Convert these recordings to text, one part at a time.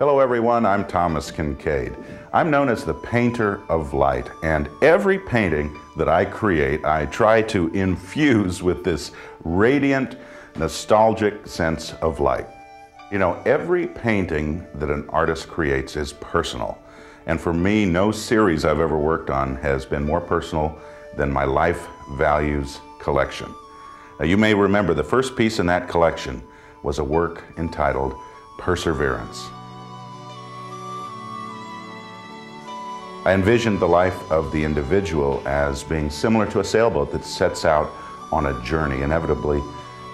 Hello everyone, I'm Thomas Kinkade. I'm known as the painter of light, and every painting that I create, I try to infuse with this radiant, nostalgic sense of light. You know, every painting that an artist creates is personal. And for me, no series I've ever worked on has been more personal than my Life Values collection. Now, you may remember the first piece in that collection was a work entitled Perseverance. I envisioned the life of the individual as being similar to a sailboat that sets out on a journey. Inevitably,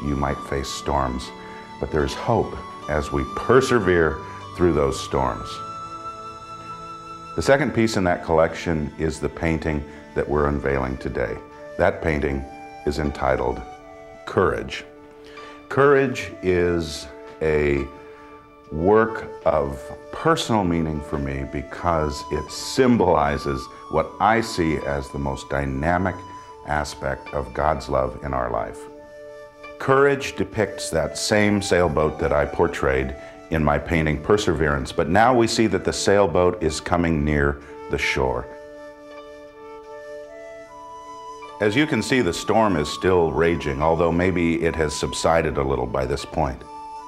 you might face storms, but there's hope as we persevere through those storms. The second piece in that collection is the painting that we're unveiling today. That painting is entitled Courage. Courage is a work of personal meaning for me because it symbolizes what I see as the most dynamic aspect of God's love in our life. Courage depicts that same sailboat that I portrayed in my painting Perseverance, but now we see that the sailboat is coming near the shore. As you can see, the storm is still raging, although maybe it has subsided a little by this point.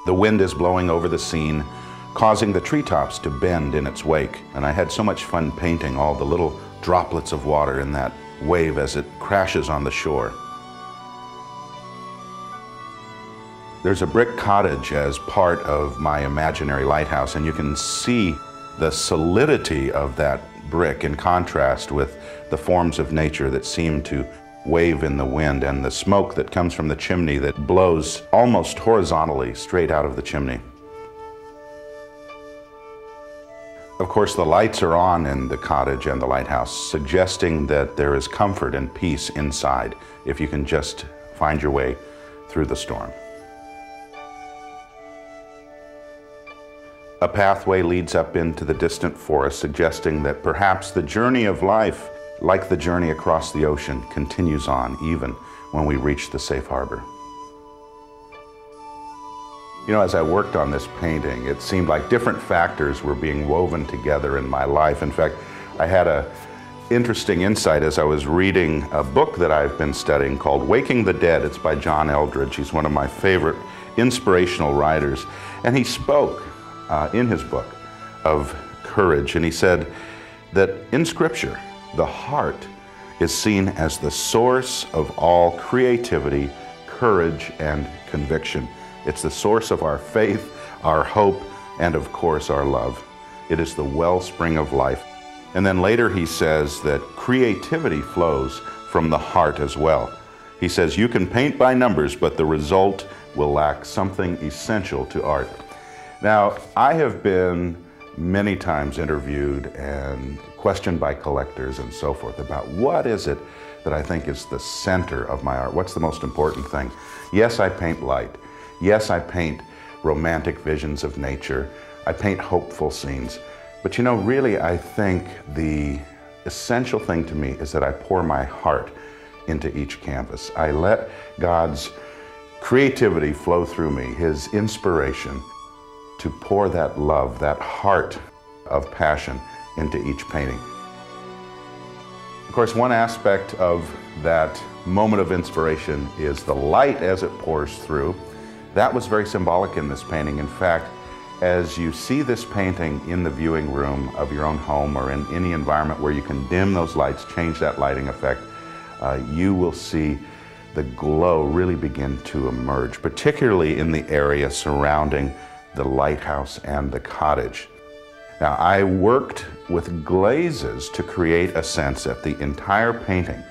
The wind is blowing over the scene, causing the treetops to bend in its wake, and I had so much fun painting all the little droplets of water in that wave as it crashes on the shore. There's a brick cottage as part of my imaginary lighthouse, and you can see the solidity of that brick in contrast with the forms of nature that seem to wave in the wind and the smoke that comes from the chimney that blows almost horizontally straight out of the chimney. Of course, the lights are on in the cottage and the lighthouse, suggesting that there is comfort and peace inside if you can just find your way through the storm. A pathway leads up into the distant forest, suggesting that perhaps the journey of life, like the journey across the ocean, continues on even when we reach the safe harbor. You know, as I worked on this painting, it seemed like different factors were being woven together in my life. In fact, I had an interesting insight as I was reading a book that I've been studying called Waking the Dead. It's by John Eldredge. He's one of my favorite inspirational writers. And he spoke in his book of courage, and he said that in Scripture, the heart is seen as the source of all creativity, courage, and conviction. It's the source of our faith, our hope, and of course our love. It is the wellspring of life. And then later he says that creativity flows from the heart as well. He says you can paint by numbers, but the result will lack something essential to art. Now, I have been many times interviewed and questioned by collectors and so forth about what is it that I think is the center of my art? What's the most important thing? Yes, I paint light. Yes, I paint romantic visions of nature. I paint hopeful scenes. But you know, really, I think the essential thing to me is that I pour my heart into each canvas. I let God's creativity flow through me, His inspiration, to pour that love, that heart of passion into each painting. Of course, one aspect of that moment of inspiration is the light as it pours through. That was very symbolic in this painting. In fact, as you see this painting in the viewing room of your own home or in any environment where you can dim those lights, change that lighting effect, you will see the glow really begin to emerge, particularly in the area surrounding the lighthouse and the cottage. Now, I worked with glazes to create a sense that the entire painting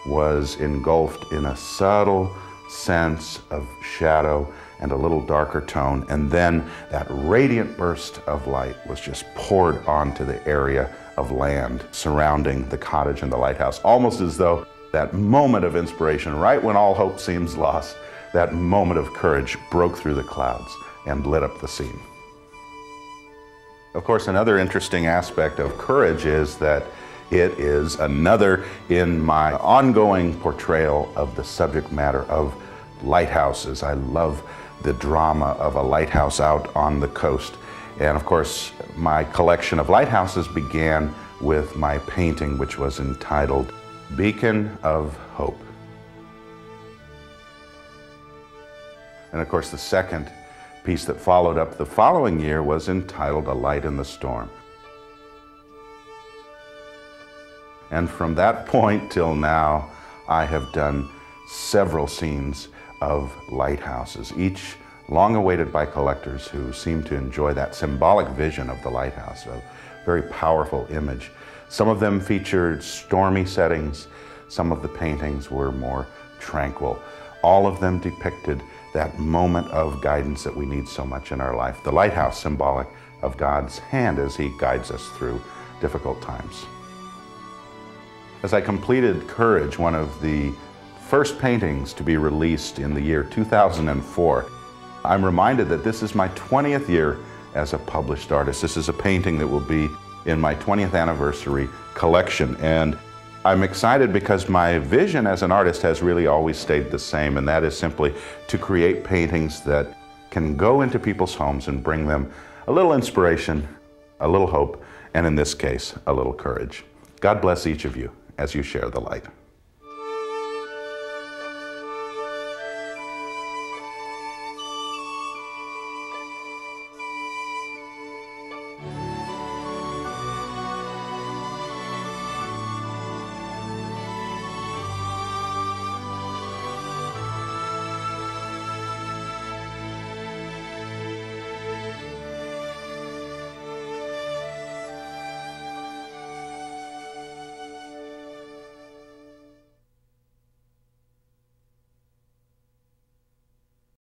was engulfed in a subtle sense of shadow and a little darker tone, and then that radiant burst of light was just poured onto the area of land surrounding the cottage and the lighthouse, almost as though that moment of inspiration, right when all hope seems lost, that moment of courage broke through the clouds and lit up the scene. Of course, another interesting aspect of courage is that it is another in my ongoing portrayal of the subject matter of lighthouses. I love the drama of a lighthouse out on the coast. And of course, my collection of lighthouses began with my painting, which was entitled Beacon of Hope. And of course, the second piece that followed up the following year was entitled A Light in the Storm. And from that point till now, I have done several scenes of lighthouses, each long awaited by collectors who seem to enjoy that symbolic vision of the lighthouse, a very powerful image. Some of them featured stormy settings, some of the paintings were more tranquil. All of them depicted that moment of guidance that we need so much in our life. The lighthouse, symbolic of God's hand as He guides us through difficult times. As I completed Courage, one of the first paintings to be released in the year 2004, I'm reminded that this is my 20th year as a published artist. This is a painting that will be in my 20th anniversary collection. And I'm excited because my vision as an artist has really always stayed the same, and that is simply to create paintings that can go into people's homes and bring them a little inspiration, a little hope, and in this case, a little courage. God bless each of you as you share the light.